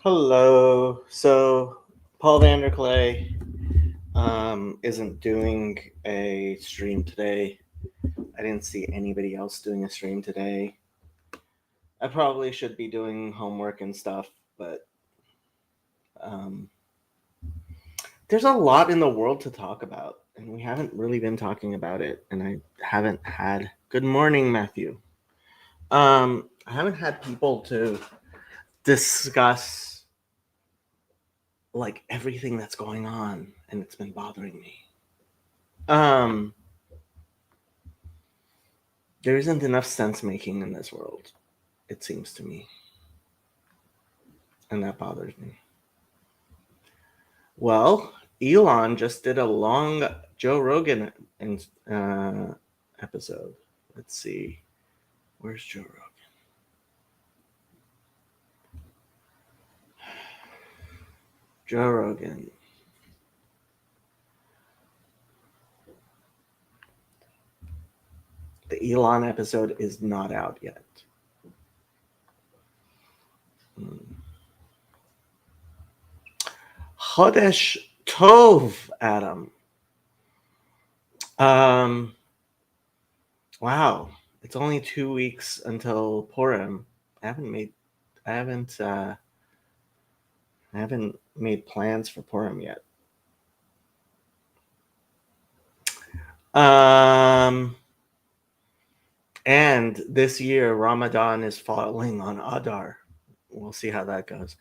Hello. So Paul Vanderklay isn't doing a stream today. I didn't see anybody else doing a stream today. I probably should be doing homework and stuff, but um, there's a lot in the world to talk about, and we haven't really been talking about it. And I haven't had. Good morning, Matthew. I haven't had people to discuss like everything that's going on, and it's been bothering me. Um, there isn't enough sense making in this world, it seems to me, and that bothers me. Well, Elon just did a long Joe Rogan uh, episode. Let's see, where's Joe Rogan? Joe Rogan. The Elon episode is not out yet. Chodesh Tov, Adam. Um, wow, it's only 2 weeks until Purim. I haven't made, I haven't, uh, I haven't made plans for Purim yet. Um, and this year Ramadan is falling on Adar. We'll see how that goes.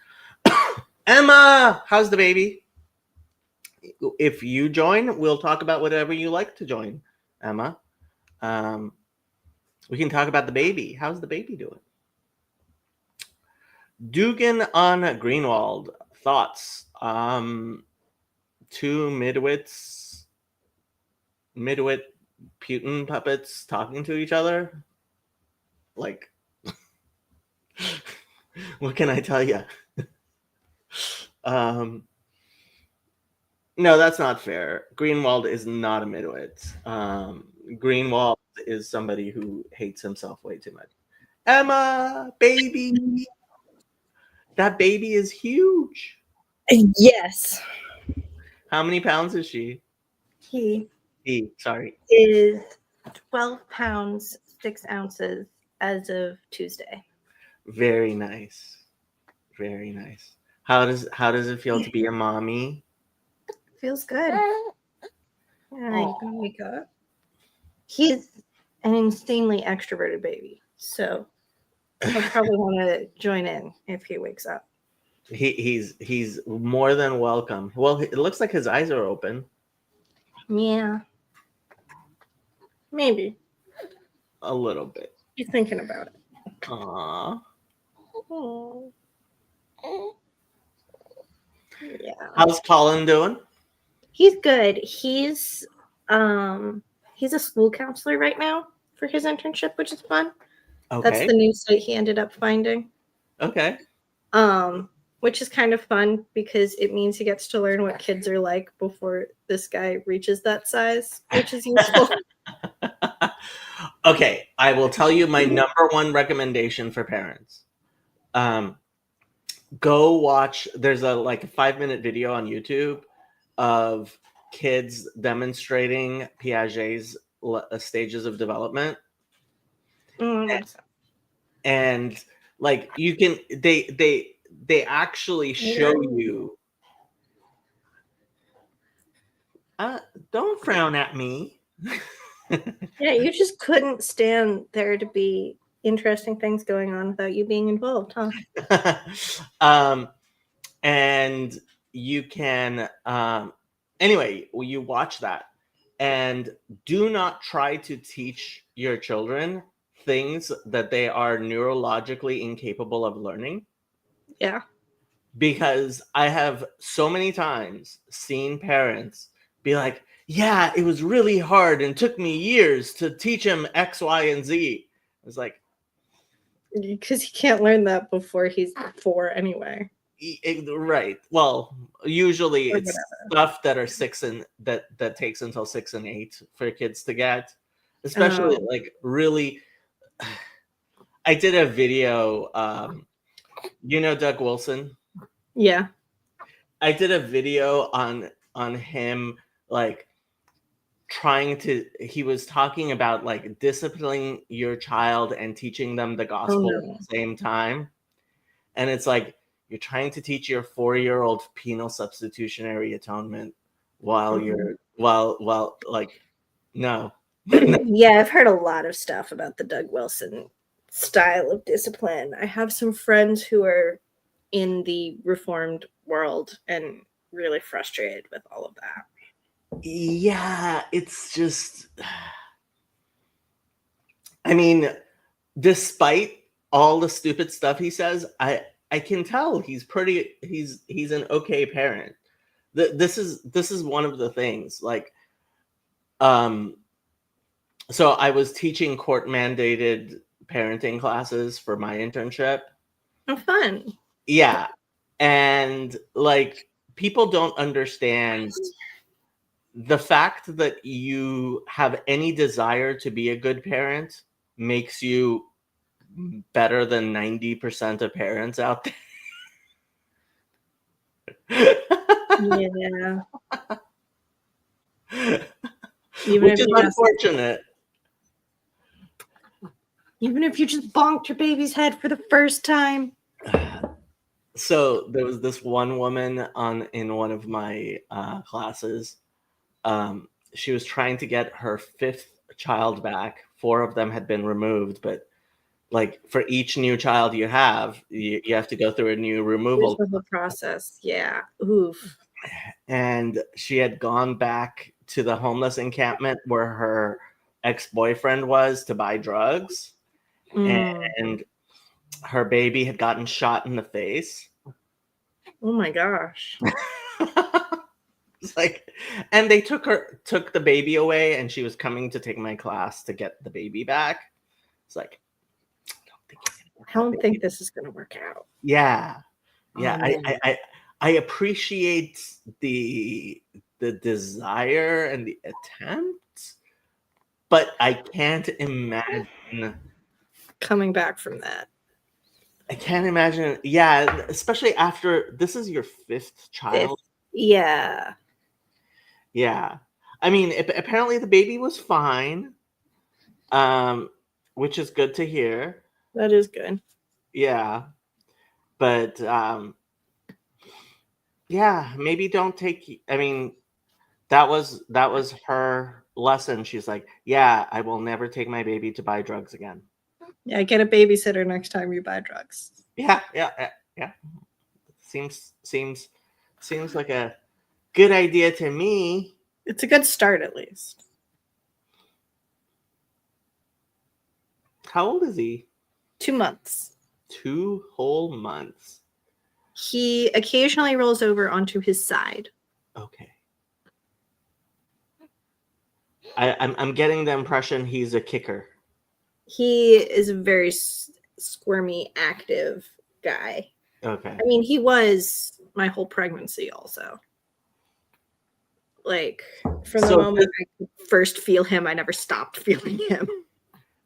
Emma, how's the baby? If you join, we'll talk about whatever you like to join, Emma. We can talk about the baby. How's the baby doing? Dugan on Greenwald. Thoughts? Two midwit Putin puppets talking to each other. Like, what can I tell you? No, that's not fair. Greenwald is not a midwit. Greenwald is somebody who hates himself way too much. Emma, baby. That baby is huge. Yes. How many pounds is she? He Sorry. is 12 pounds, 6 ounces as of Tuesday. Very nice. Very nice. How does it feel to be a mommy? Feels good. Yeah, you can wake up. He's an insanely extroverted baby, so he'll probably want to join in if he wakes up. He's more than welcome. Well, it looks like his eyes are open. Yeah. Maybe. A little bit. He's thinking about it. Aww. Oh. Yeah. How's Colin doing? He's good. He's a school counselor right now for his internship, which is fun. Okay. That's the new site he ended up finding. Okay. Which is kind of fun because it means he gets to learn what kids are like before this guy reaches that size, which is useful. Okay, I will tell you my number one recommendation for parents. Go watch. There's a 5-minute video on YouTube of kids demonstrating Piaget's stages of development, and you can they actually show you. Don't frown at me. Yeah, you just couldn't stand there to be interesting things going on without you being involved, huh? And you can anyway, you watch that, and do not try to teach your children things that they are neurologically incapable of learning. Yeah. Because I have so many times seen parents be like, yeah, it was really hard and took me years to teach him X, Y, and Z. It's like, because he can't learn that before he's 4 anyway. Right. Well, usually it's stuff that are 6 and that takes until 6 and 8 for kids to get, especially really. I did a video. Doug Wilson. Yeah. I did a video on him like he was talking about like disciplining your child and teaching them the Oh gospel at no. the same time. And it's like you're trying to teach your 4-year-old penal substitutionary atonement while you're while like no. Yeah, I've heard a lot of stuff about the Doug Wilson style of discipline. I have some friends who are in the reformed world and really frustrated with all of that. Yeah, it's just I mean, despite all the stupid stuff he says, I can tell he's an okay parent. This is one of the things like um so I was teaching court mandated parenting classes for my internship. Oh, fun. Yeah. And like people don't understand the fact that you have any desire to be a good parent makes you better than 90% of parents out there. Yeah. Even Which if is you just unfortunate. bonked your baby's head for the first time. So there was this one woman in one of my classes. She was trying to get her 5th child back. 4 of them had been removed, but like for each new child you have, you have to go through a new removal. The process. Yeah. Oof. And she had gone back to the homeless encampment where her ex-boyfriend was to buy drugs. And her baby had gotten shot in the face. Oh my gosh. It's like, and they took the baby away, and she was coming to take my class to get the baby back. It's like, I don't think this is going to work out. Yeah. Yeah. Oh, I appreciate the desire and the attempt, but I can't imagine coming back from that. I can't imagine. Yeah, especially after this is your 5th child. Yeah. Yeah. I mean, apparently the baby was fine, which is good to hear. That is good. Yeah. But yeah, maybe don't take. I mean, that was her lesson. She's like, yeah, I will never take my baby to buy drugs again. Yeah, get a babysitter next time you buy drugs. Yeah. Seems like a good idea to me. It's a good start, at least. How old is he? 2 months. 2 whole months. He occasionally rolls over onto his side. Okay. I'm getting the impression he's a kicker. He is a very squirmy, active guy. Okay. I mean, he was my whole pregnancy also. Like, from the moment I could first feel him, I never stopped feeling him.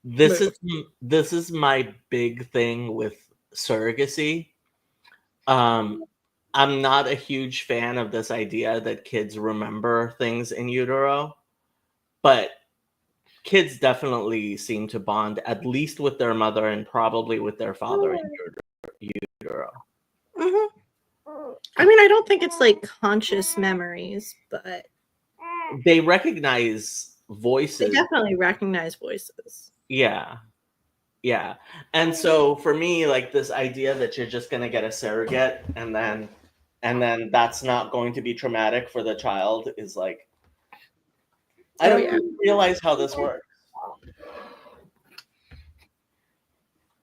This is my big thing with surrogacy. I'm not a huge fan of this idea that kids remember things in utero, but kids definitely seem to bond at least with their mother and probably with their father in utero. Mm-hmm. I mean, I don't think it's like conscious memories, but they recognize voices. They definitely recognize voices. Yeah. And so for me, like this idea that you're just going to get a surrogate and then that's not going to be traumatic for the child is like, I don't realize how this works.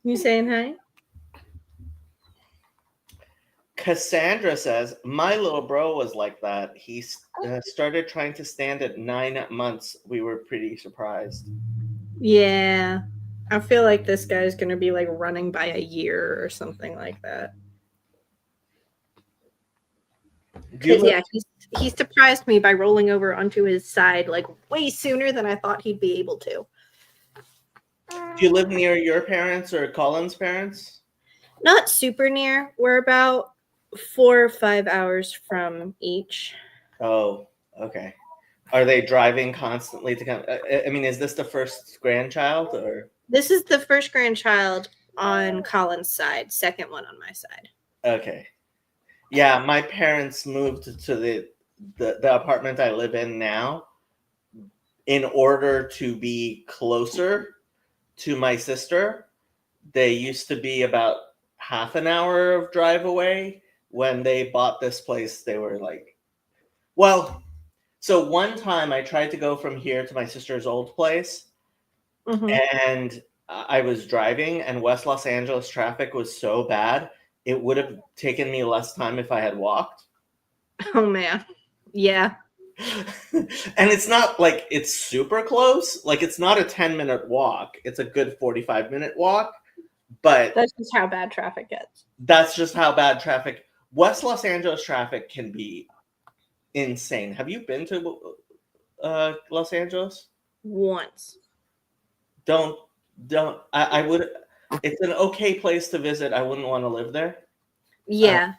You saying hi? Cassandra says, my little bro was like that. He started trying to stand at 9 months. We were pretty surprised. Yeah. I feel like this guy's going to be like running by a year or something like that. Yeah, he surprised me by rolling over onto his side like way sooner than I thought he'd be able to. Do you live near your parents or Colin's parents? Not super near. We're about 4 or 5 hours from each. Oh, okay. Are they driving constantly to come? I mean, is this the first grandchild or? This is the first grandchild on Colin's side, second one on my side. Okay. Yeah, my parents moved to the apartment I live in now in order to be closer to my sister. They used to be about half an hour of drive away. When they bought this place, they were like, well, so one time I tried to go from here to my sister's old place, and I was driving, and West Los Angeles traffic was so bad, it would have taken me less time if I had walked. Oh man. Yeah. And it's not like it's super close. Like it's not a 10-minute walk. It's a good 45-minute walk. But That's just how bad traffic gets. that's just how bad traffic. West Los Angeles traffic can be insane. Have you been to Los Angeles? Once. Don't. I would. It's an okay place to visit. I wouldn't want to live there. Yeah.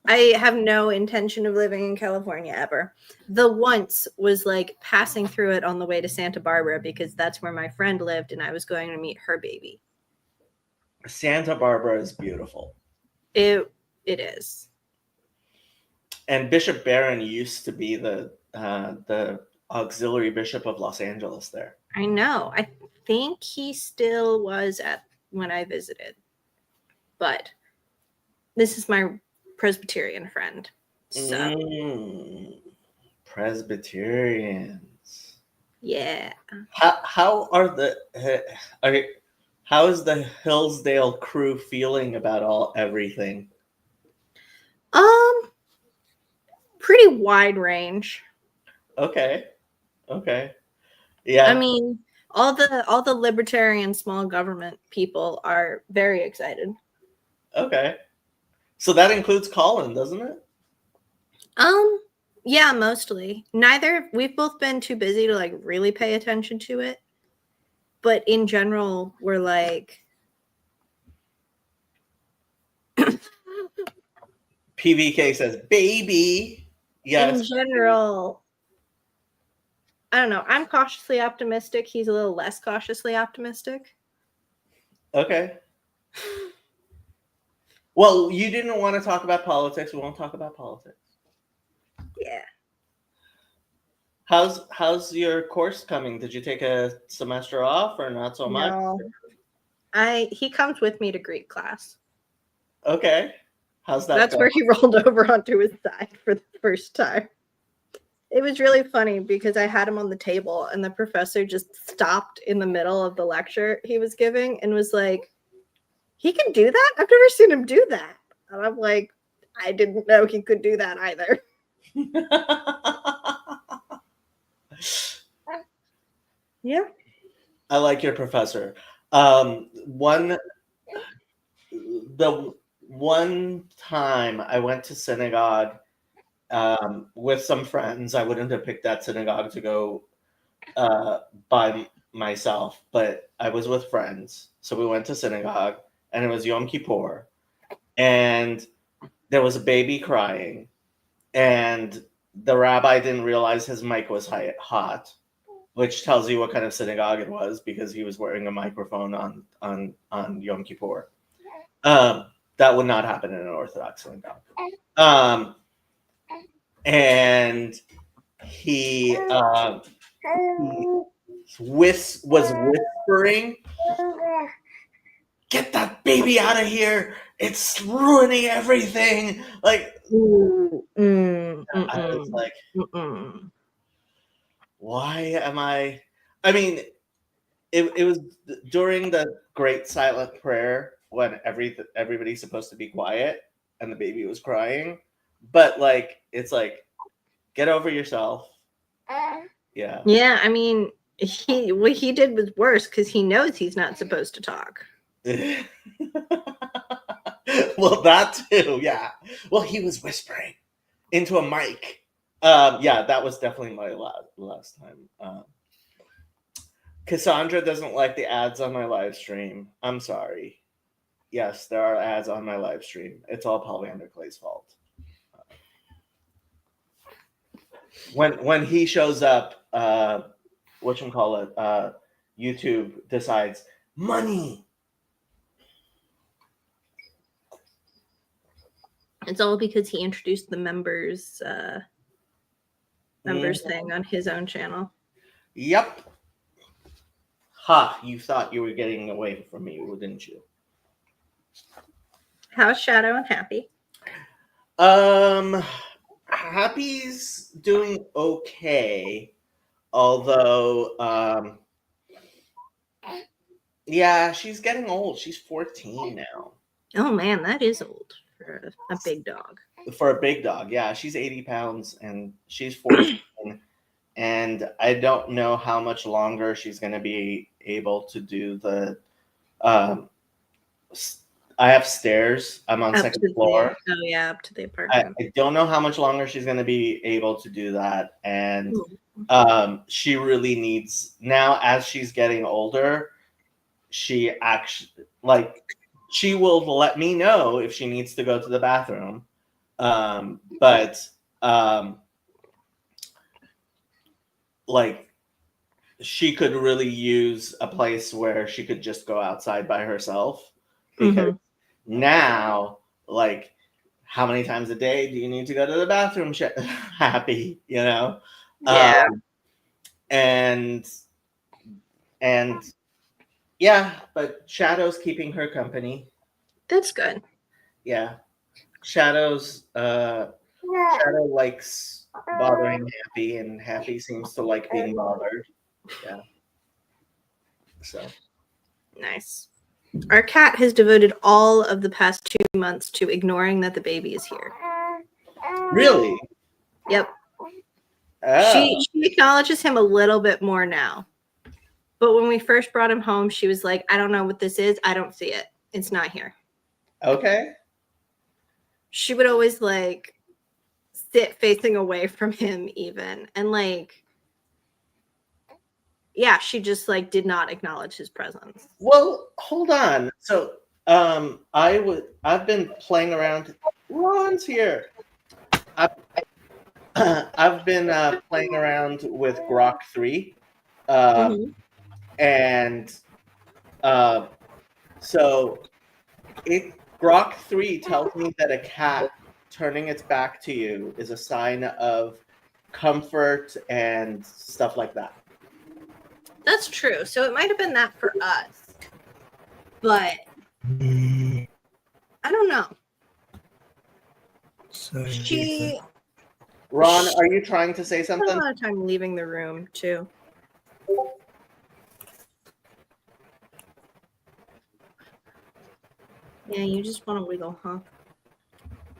I have no intention of living in California ever. The once was like passing through it on the way to Santa Barbara because that's where my friend lived and I was going to meet her baby. Santa Barbara is beautiful. It is. And Bishop Barron used to be the auxiliary bishop of Los Angeles there. I know. I think he still was at when I visited. But this is my Presbyterian friend. So Presbyterians. yeah. How are the how is the Hillsdale crew feeling about everything? Pretty wide range. Okay. Yeah. I mean, all the libertarian small government people are very excited. Okay. So that includes Colin, doesn't it? Yeah, mostly. We've both been too busy to like really pay attention to it. But in general, we're like PVK says, baby. Yes. In general, I don't know. I'm cautiously optimistic. He's a little less cautiously optimistic. Okay. Well, you didn't want to talk about politics. We won't talk about politics. Yeah. How's your course coming? Did you take a semester off or not so much? No. He comes with me to Greek class. Okay. How's that? That's where he rolled over onto his side for the first time. It was really funny because I had him on the table and the professor just stopped in the middle of the lecture he was giving and was like, he can do that? I've never seen him do that. And I'm like, I didn't know he could do that either. Yeah. I like your professor. The one time I went to synagogue with some friends, I wouldn't have picked that synagogue to go by myself, but I was with friends. So we went to synagogue and it was Yom Kippur and there was a baby crying and the rabbi didn't realize his mic was hot, which tells you what kind of synagogue it was because he was wearing a microphone on Yom Kippur. That would not happen in an Orthodox synagogue. And he was whispering, "Get that baby out of here! It's ruining everything!" Like, I was like, why am I? I mean, it was during the Great Silent Prayer when everybody's supposed to be quiet and the baby was crying, but like it's like, get over yourself. Yeah. Yeah, I mean, what he did was worse because he knows he's not supposed to talk. Well, that too, yeah. Well, he was whispering into a mic. Yeah, that was definitely my last time. Cassandra doesn't like the ads on my live stream. I'm sorry. Yes, there are ads on my live stream. It's all Paul Vanderklay's fault. When he shows up, whatchamacallit, YouTube decides money. It's all because he introduced the members thing on his own channel. Yep. Ha! You thought you were getting away from me, didn't you? How's Shadow and Happy? Happy's doing okay, although yeah, she's getting old. She's 14 now. Oh man, that is old for a big dog. For a big dog, yeah, she's 80 pounds and she's 14. And I don't know how much longer she's going to be able to do the. I have stairs. I'm on second floor. Oh yeah, up to the apartment. I don't know how much longer she's going to be able to do that, and she really needs now as she's getting older. She actually she will let me know if she needs to go to the bathroom, but she could really use a place where she could just go outside by herself, because now, how many times a day do you need to go to the bathroom, Happy? Yeah. And yeah, but Shadow's keeping her company. That's good. Yeah. Shadow likes bothering Happy, and Happy seems to like being bothered. Yeah. So nice. Our cat has devoted all of the past 2 months to ignoring that the baby is here. Really? Yep. Oh. She acknowledges him a little bit more now. But when we first brought him home, she was like, I don't know what this is. I don't see it. It's not here. Okay. She would always sit facing away from him even. And yeah, she just did not acknowledge his presence. Well, hold on. So I've been playing around. Ron's here. I've been playing around with Grok 3. And so Grok 3 tells me that a cat turning its back to you is a sign of comfort and stuff like that. That's true. So it might have been that for us. But I don't know. Ron, are you trying to say I something? spent a lot of time leaving the room too. Yeah, you just want to wiggle, huh?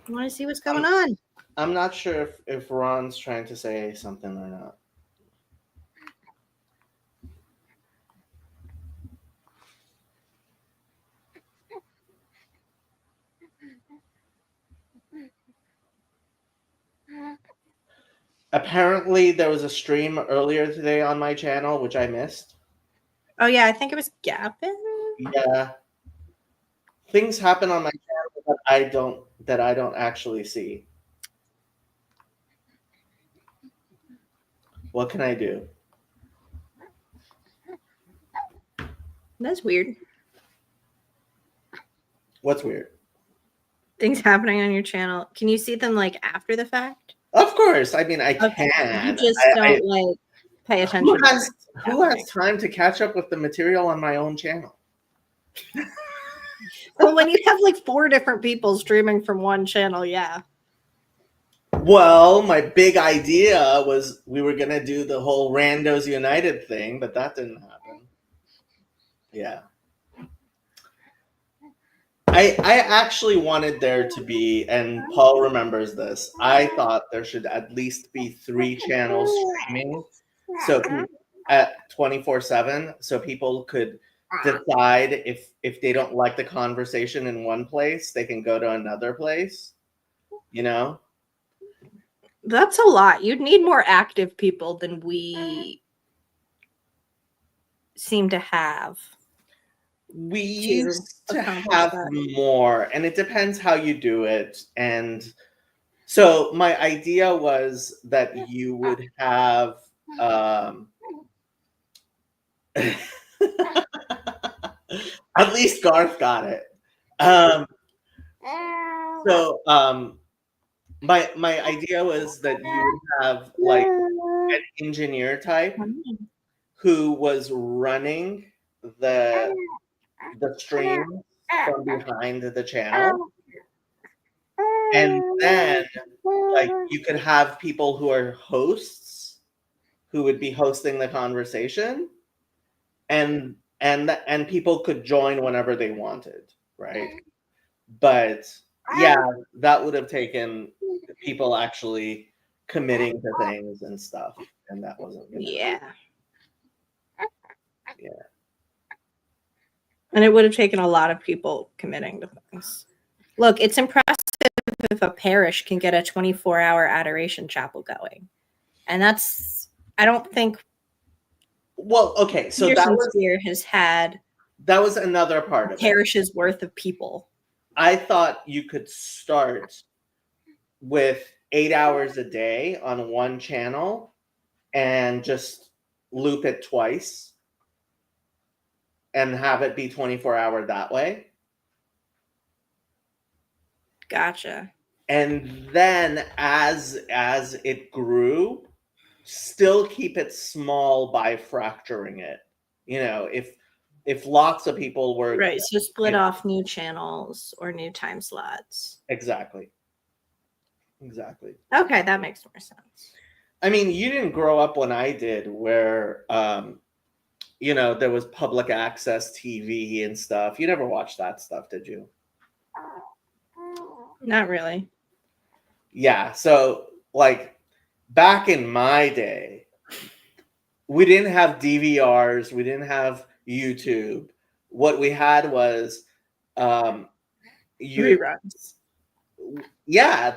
You want to see what's going on? I'm not sure if Ron's trying to say something or not. Apparently, there was a stream earlier today on my channel, which I missed. Oh yeah, I think it was Gavin. Yeah, things happen on my channel that I don't actually see. What can I do? That's weird. What's weird? Things happening on your channel. Can you see them after the fact? Of course. I mean, I can. You just don't pay attention. Who has time to catch up with the material on my own channel? Well, when you have 4 different people streaming from one channel, yeah. Well, my big idea was we were gonna do the whole Randos United thing, but that didn't happen. Yeah. I actually wanted there to be, and Paul remembers this, I thought there should at least be 3 channels streaming, so at 24/7, so people could decide if they don't like the conversation in one place, they can go to another place, That's a lot. You'd need more active people than we seem to have. We to used to accomplish have that? more, and it depends how you do it. And so my idea was that you would have at least Garth got it. Um, so my idea was that you would have like an engineer type who was running the the stream from behind the channel, and then like you could have people who are hosts who would be hosting the conversation, and people could join whenever they wanted, right? But yeah, that would have taken people actually committing to things and stuff, and that wasn't gonna. Yeah. Yeah. And it would have taken a lot of people committing to things. Look, it's impressive if a parish can get a 24-hour adoration chapel going. And that's, I don't think Well, okay, so Peterson Sphere has had that was another part a of it. parish's worth of people. I thought you could start with 8 hours a day on one channel and just loop it twice and have it be 24-hour that way. Gotcha. And then as it grew, still keep it small by fracturing it. You know, if lots of people were Right. So split Yeah. off new channels or new time slots. Exactly. Okay, that makes more sense. I mean, you didn't grow up when I did, where you know, there was public access TV and stuff. You never watched that stuff, did you? Not really. Yeah. So, like, back in my day, we didn't have DVRs, we didn't have YouTube. What we had was you Reruns. yeah,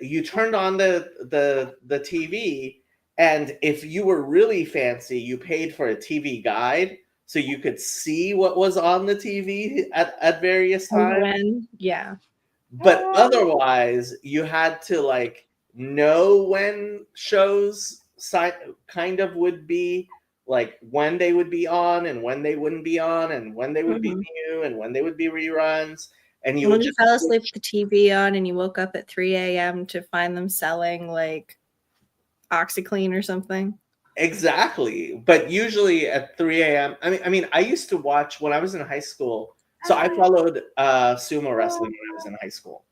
you turned on the TV, and if you were really fancy, you paid for a TV guide so you could see what was on the TV at various times. When? Yeah. But otherwise, you had to like know when shows kind of would be, like when they would be on and when they wouldn't be on, and when they would be new and when they would be reruns. And you when would you just fell asleep with the TV on and you woke up at 3 a.m. to find them selling like OxyClean or something. Exactly. But usually at 3 a.m. I mean, I used to watch when I was in high school. So I followed sumo wrestling when I was in high school.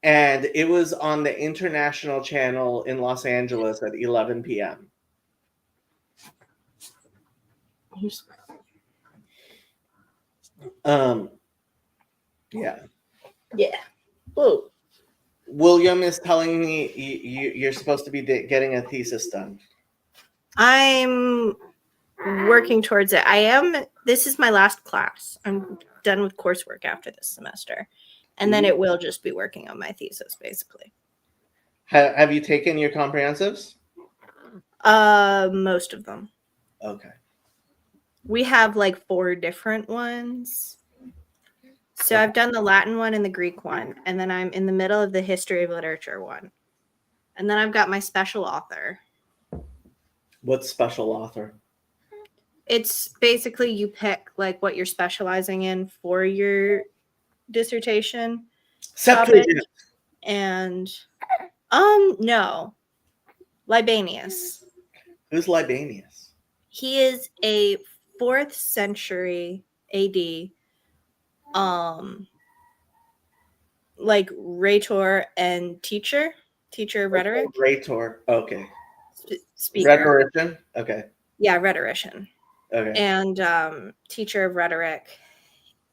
And it was on the international channel in Los Angeles at 11 p.m. Yeah. Yeah. Whoa. William is telling me you're supposed to be getting a thesis done. I'm working towards it. This is my last class. I'm done with coursework after this semester. And then it will just be working on my thesis, basically. Have you taken your comprehensives? Most of them. Okay. We have like 4 different ones. So I've done the Latin one and the Greek one, and then I'm in the middle of the history of literature one. And then I've got my special author. What's special author? It's basically you pick like what you're specializing in for your dissertation. Septuagint. And no. Libanius. Who's Libanius? He is a 4th century AD like rhetor and teacher of rhetoric. Rhetor. Okay. Speaker. Rhetorician. Okay. Yeah, rhetorician. Okay. And teacher of rhetoric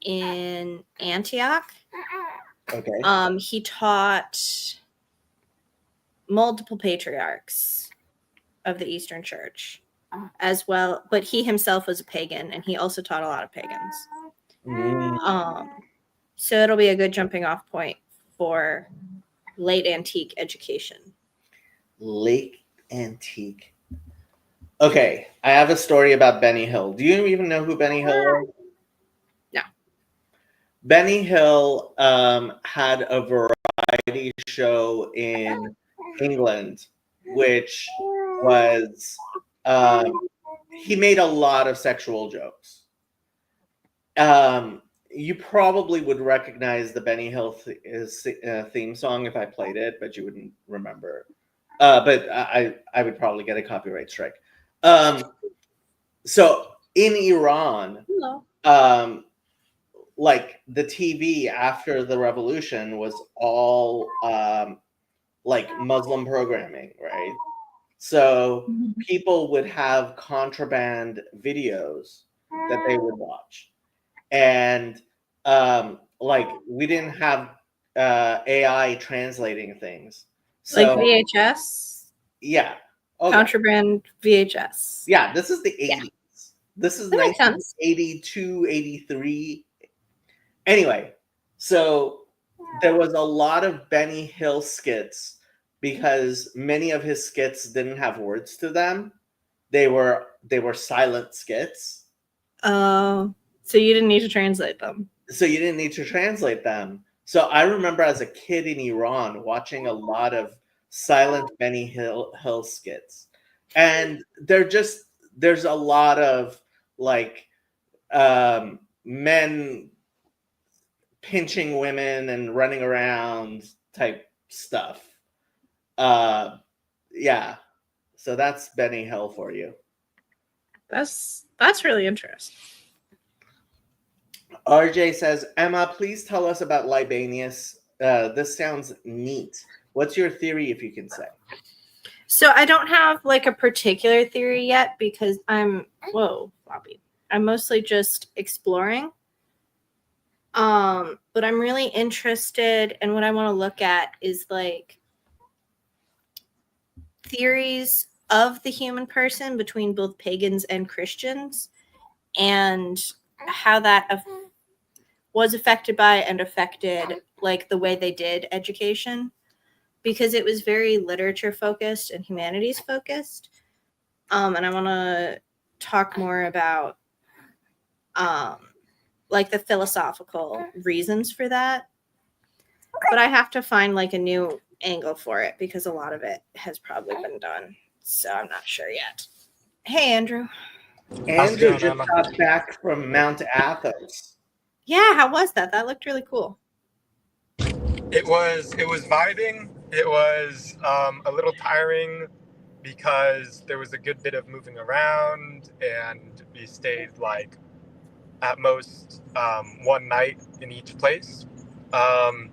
in Antioch. Okay. He taught multiple patriarchs of the Eastern Church as well, but he himself was a pagan, and he also taught a lot of pagans. So it'll be a good jumping off point for late antique education. Late antique. Okay, I have a story about Benny Hill. Do you even know who Benny Hill is? No. Benny Hill had a variety show in England, which was he made a lot of sexual jokes. You probably would recognize the Benny Hill theme song if I played it, but you wouldn't remember. But I would probably get a copyright strike. So in Iran, No. like the TV after the revolution was all like Muslim programming, right? So people would have contraband videos that they would watch. And like we didn't have AI translating things. Like So VHS, yeah. Oh, yeah. contraband VHS. Yeah, this is the Yeah. 80s. This is That makes sense. 1982, 83. Anyway, so there was a lot of Benny Hill skits because many of his skits didn't have words to them. They were silent skits. So you didn't need to translate them. So you didn't need to translate them. So I remember as a kid in Iran watching a lot of silent Benny Hill skits. And there's a lot of like men pinching women and running around type stuff. Yeah. So that's Benny Hill for you. That's really interesting. RJ says, Emma, please tell us about Libanius. This sounds neat. What's your theory, if you can say? So I don't have like a particular theory yet because I'm floppy. I'm mostly just exploring. But I'm really interested, and what I want to look at is like theories of the human person between both pagans and Christians, and how that was affected by and affected like the way they did education, because it was very literature focused and humanities focused. And I want to talk more about like the philosophical reasons for that. But I have to find like a new angle for it because a lot of it has probably been done. So I'm not sure yet. Hey, Andrew. Andrew just got back from Mount Athos. Yeah, how was that? That looked really cool. It was vibing. It was a little tiring because there was a good bit of moving around, and we stayed like at most one night in each place. And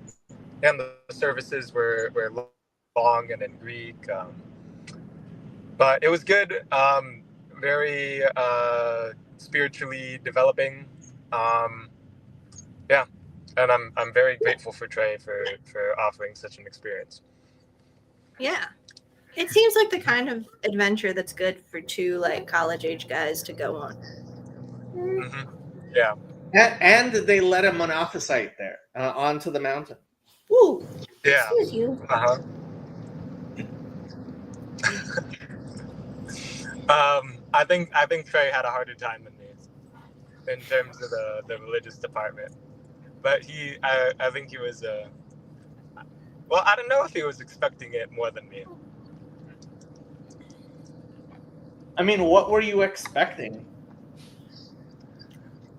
the services were long and in Greek. But it was good. Very spiritually developing. Yeah. And I'm very grateful for Trey for offering such an experience. Yeah. It seems like the kind of adventure that's good for two like college age guys to go on. Mm-hmm. Yeah. And they let him monophysite there onto the mountain. Ooh. Yeah. Excuse you. Uh-huh. I think Trey had a harder time than me in terms of the religious department, but I think he was well, I don't know if he was expecting it more than me. I mean, what were you expecting?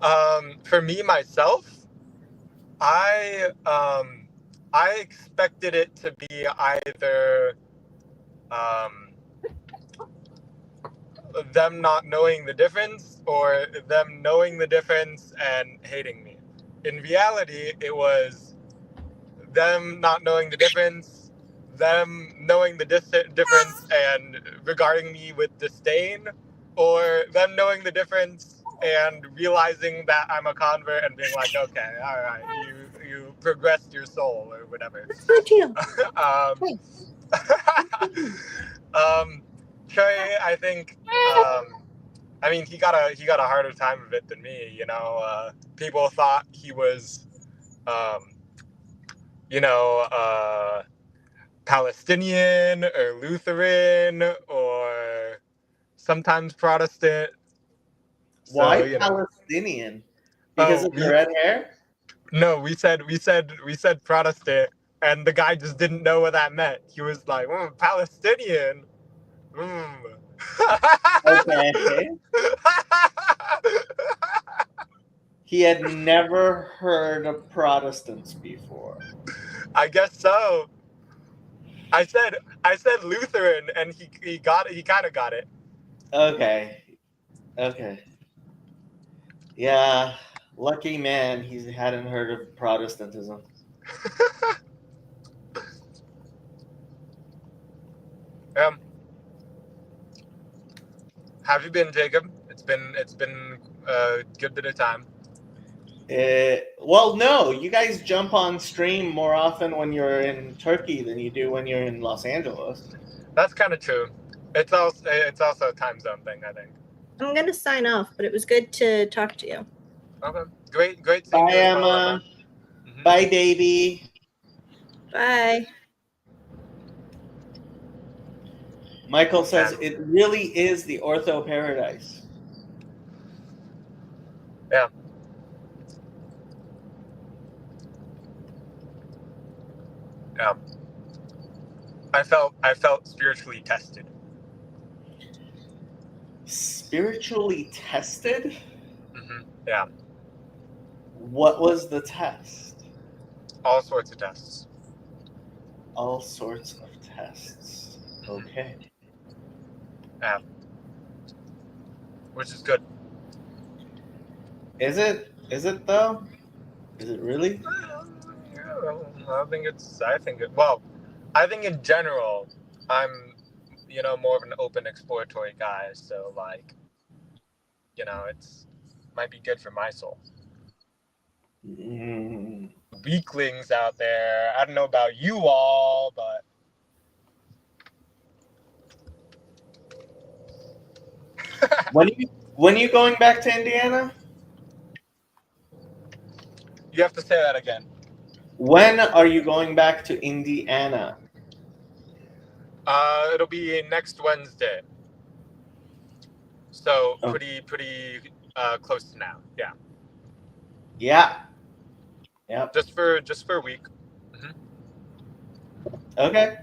For me myself, I expected it to be either them not knowing the difference or them knowing the difference and hating me. In reality, it was them not knowing the difference, them knowing the difference and regarding me with disdain, or them knowing the difference and realizing that I'm a convert and being like, okay, all right, you progressed your soul or whatever. Trey, I think, I mean, he got a harder time of it than me. You know, people thought he was, Palestinian or Lutheran or sometimes Protestant. Why So, you know. Palestinian? Because Oh, of the red hair? No, we said Protestant, and the guy just didn't know what that meant. He was like, Palestinian. Mm. Okay. He had never heard of Protestants before. I guess so. I said Lutheran, and he got it. He kind of got it. Okay. Yeah, lucky man. He hadn't heard of Protestantism. Have you been, Jacob? It's been a good bit of time. Well, no, you guys jump on stream more often when you're in Turkey than you do when you're in Los Angeles. That's kind of true. It's also a time zone thing, I think. I'm gonna sign off, but it was good to talk to you. Okay, great seeing Bye, you as well, Emma. Mhm. Bye, baby. Bye. Michael says it really is the ortho paradise. Yeah. Yeah. I felt spiritually tested. Spiritually tested? Yeah. What was the test? All sorts of tests. All sorts of tests. Okay. Yeah. Which is good. Is it? Is it though? Is it really? I think in general, I'm, more of an open exploratory guy. So like, it's might be good for my soul. Mm. Weaklings out there. I don't know about you all, but When are you going back to Indiana? you have to say that again. When are you going back to Indiana? It'll be next Wednesday. So Oh. pretty close to now. Yeah. Yeah. Yep. Just for a week. Okay.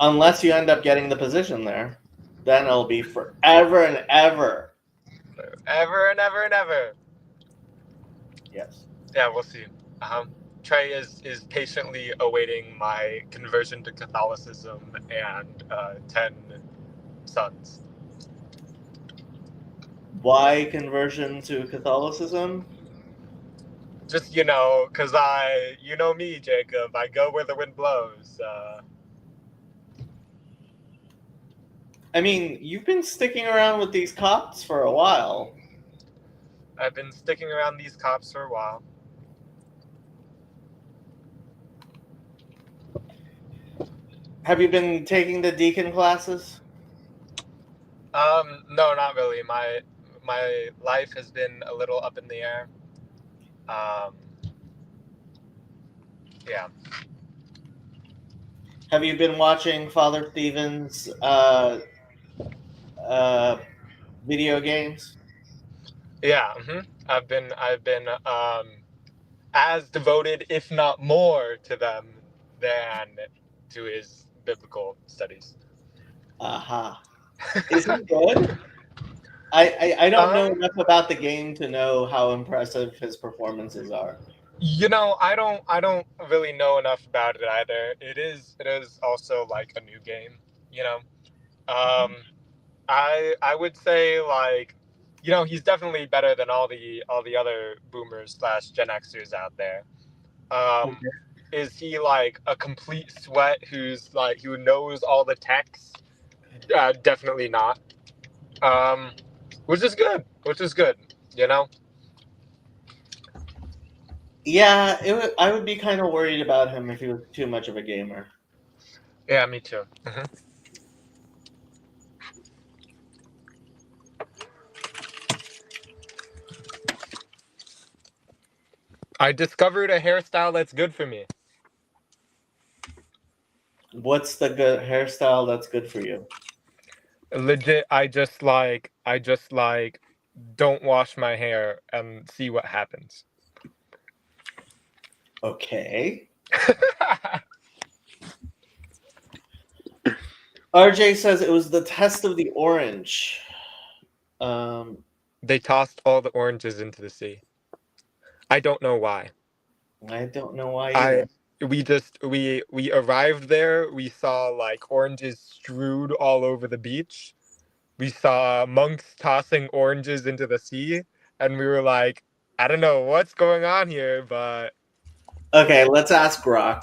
Unless you end up getting the position there, then it'll be forever and ever. Forever and ever and ever. Yes. Yeah, we'll see. Trey is patiently awaiting my conversion to Catholicism and 10 sons. Why conversion to Catholicism? Just, because you know me, Jacob, I go where the wind blows. I mean, you've been sticking around with these cops for a while. I've been sticking around these cops for a while. Have you been taking the deacon classes? No, not really. My life has been a little up in the air. Yeah. Have you been watching Father Stevens' video games? Yeah. I've been as devoted, if not more, to them than to his biblical studies. Aha. Is he good? I don't know enough about the game to know how impressive his performances are. I don't really know enough about it either. It is also like a new game, I would say like, he's definitely better than all the other boomers / Gen Xers out there. Is he like a complete sweat who knows all the techs? Definitely not. Which is good. Yeah, I would be kind of worried about him if he was too much of a gamer. Yeah, me too. I discovered a hairstyle that's good for me. What's the good hairstyle that's good for you? Legit, I just don't wash my hair and see what happens. Okay. RJ says it was the test of the orange. They tossed all the oranges into the sea. I don't know why. I don't know why either. We arrived there. We saw like oranges strewed all over the beach. We saw monks tossing oranges into the sea, and we were like, I don't know what's going on here, but Okay, let's ask Grok.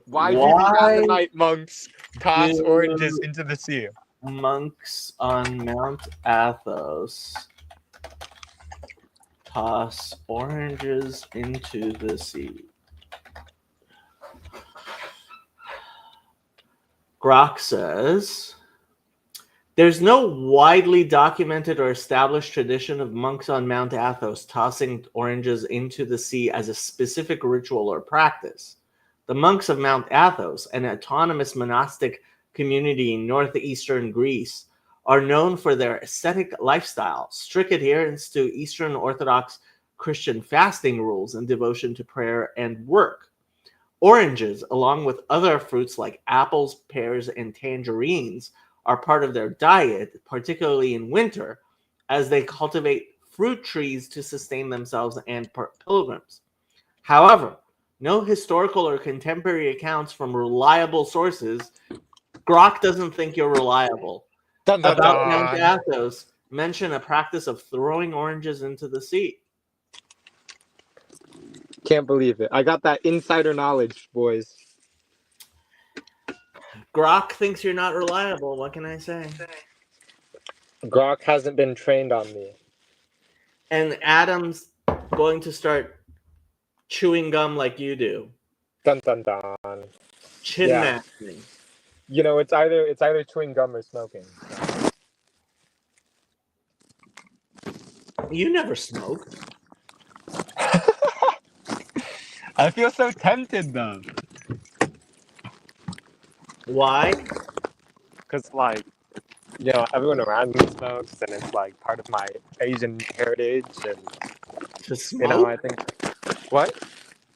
why do the Why Ammonite monks toss do oranges into the sea? monks on Mount Athos toss oranges into the sea? Grok says there's no widely documented or established tradition of monks on Mount Athos tossing oranges into the sea as a specific ritual or practice. The monks of Mount Athos, an autonomous monastic community in northeastern Greece, are known for their ascetic lifestyle, strict adherence to Eastern Orthodox Christian fasting rules, and devotion to prayer and work. Oranges, along with other fruits like apples, pears, and tangerines, are part of their diet, particularly in winter, as they cultivate fruit trees to sustain themselves and pilgrims. However, no historical or contemporary accounts from reliable sources. Grok doesn't think you're reliable. Dun, dun, About Mount dun. Athos, mention a practice of throwing oranges into the sea. Can't believe it. I got that insider knowledge, boys. Grok thinks you're not reliable. What can I say? Grok hasn't been trained on me. And Adam's going to start chewing gum like you do. Dun dun dun. Chin Yeah. maxing. You know, it's either chewing gum or smoking. You never smoke. I feel so tempted though. Why? Because like, you know, everyone around me smokes, and it's like part of my Asian heritage, and To smoke? you know, I think. What?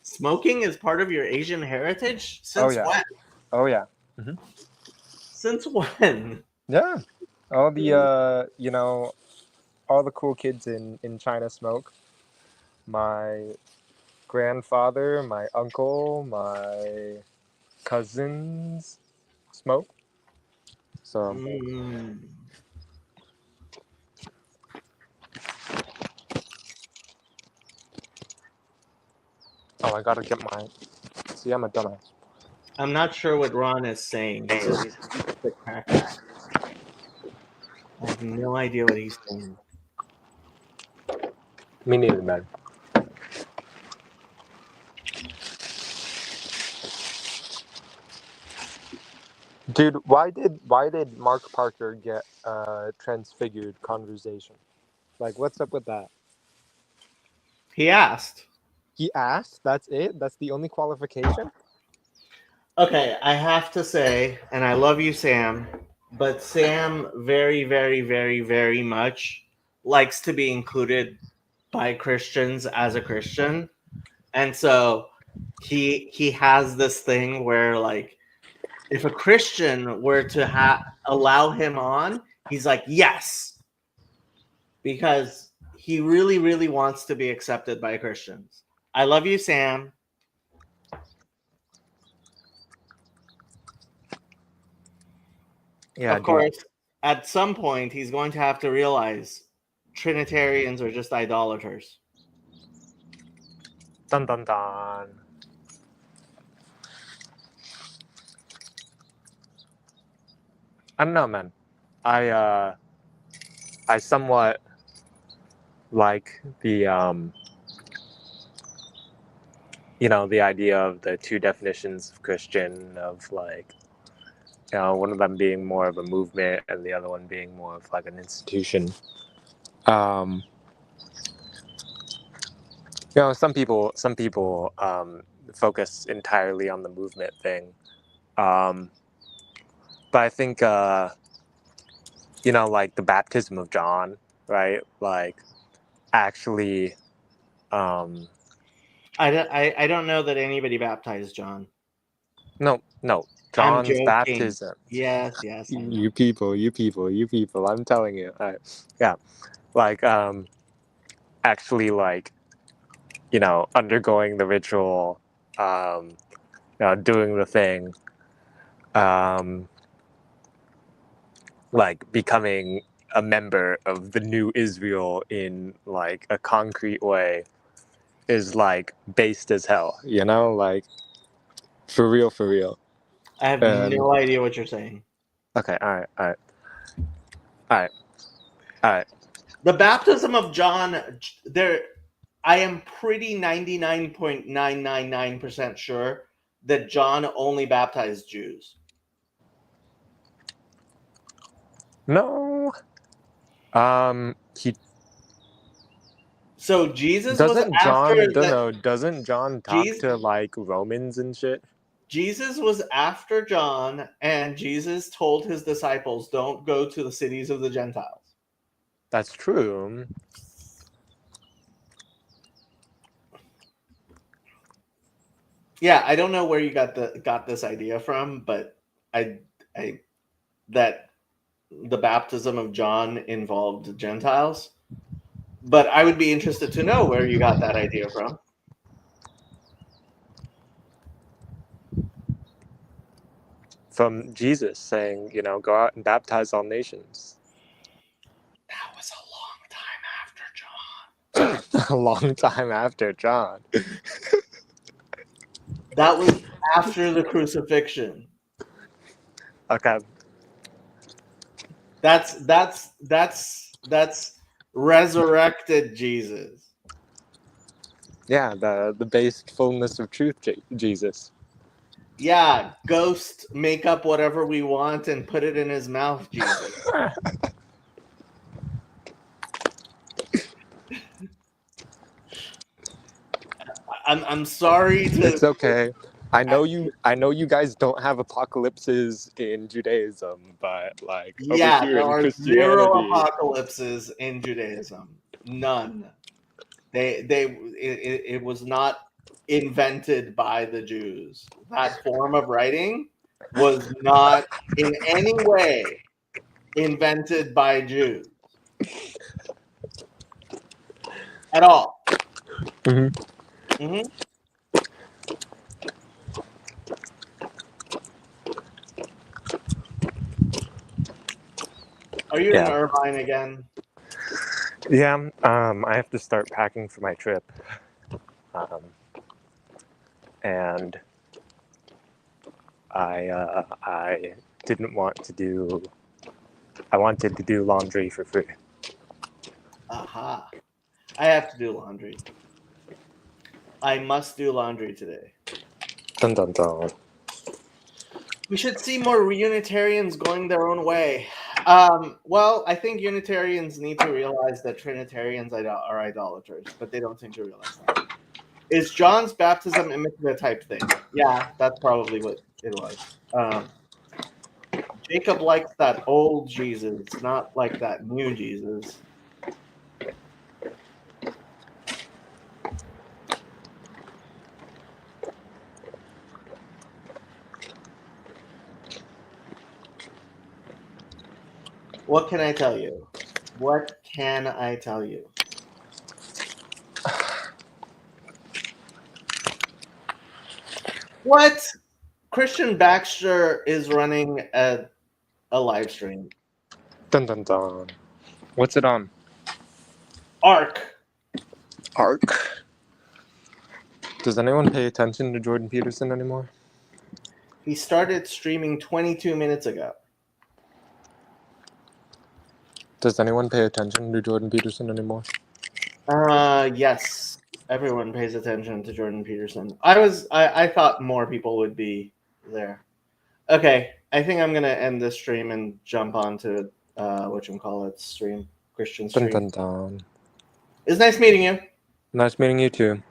Smoking is part of your Asian heritage? Since yeah. when? Oh yeah. Since when? Yeah. All the you know, all the cool kids in China smoke. My grandfather, my uncle, my cousins smoke. So oh, I gotta get my. See, I'm a dumbass. I'm not sure what Ron is saying. He says he's the cracker. I have no idea what he's saying. Me neither, man. Dude, why did Mark Parker get transfigured conversation? Like, what's up with that? He asked. He asked. That's it. That's the only qualification. Okay, I have to say, and I love you, Sam, but Sam very, very, very, very much likes to be included by Christians as a Christian. And so he has this thing where like if a Christian were to allow him on, he's like, yes. Because he really, really wants to be accepted by Christians. I love you, Sam. Yeah. Of course, at some point, he's going to have to realize Trinitarians are just idolaters. Dun dun dun. I don't know, man. I somewhat like the you know, the idea of the two definitions of Christian, of like, you know, one of them being more of a movement and the other one being more of like an institution. You know, some people focus entirely on the movement thing. but I think you know, like the baptism of John, right? Like actually, um, I don't know that anybody baptized John. no, I'm John's joking. baptism. Yes, I know. You people. I'm telling you, yeah, like actually, like you know, undergoing the ritual, you know, doing the thing, um, like becoming a member of the new Israel in like a concrete way is like based as hell, you know, like for real, for real. I have And no idea what you're saying. okay, all right. The baptism of John, there, I am pretty 99.999% sure that John only baptized Jews. No, he So Jesus was doesn't after John. Don't that. know. Doesn't John talk Jesus, to like Romans and shit? Jesus was after John, and Jesus told his disciples, "Don't go to the cities of the Gentiles." That's true. Yeah, I don't know where you got this idea from, but I that the baptism of John involved Gentiles. But I would be interested to know where you got that idea from. From Jesus saying, you know, go out and baptize all nations. That was a long time after John. A long time after John. That was after the crucifixion. Okay. That's resurrected Jesus. Yeah, the based fullness of truth, Jesus. Yeah, ghost make up whatever we want and put it in his mouth, Jesus. I'm sorry to. It's okay. I know you guys don't have apocalypses in Judaism, but like over Yeah, here there in are zero Christianity. apocalypses in Judaism. None. It was not invented by the Jews. That form of writing was not in any way invented by Jews at all. Mhm. Mhm. Are you in Yeah. Irvine again? Yeah, I have to start packing for my trip. And I didn't want to do. I wanted to do laundry for free. Aha. I have to do laundry. I must do laundry today. Dun dun dun. We should see more Unitarians going their own way. Well, I think Unitarians need to realize that Trinitarians are idolaters, but they don't seem to realize that. Is John's baptism imitative type thing? Yeah, that's probably what it was. Jacob likes that old Jesus, not like that new Jesus. What can I tell you? What can I tell you? What? Christian Baxter is running a live stream. Dun dun dun. What's it on? Arc. Arc. Does anyone pay attention to Jordan Peterson anymore? He started streaming 22 minutes ago. Does anyone pay attention to Jordan Peterson anymore? Yes. Everyone pays attention to Jordan Peterson. I thought more people would be there. Okay, I think I'm gonna end this stream and jump onto stream, Christian Dun stream. dun dun. It's nice meeting you. Nice meeting you too.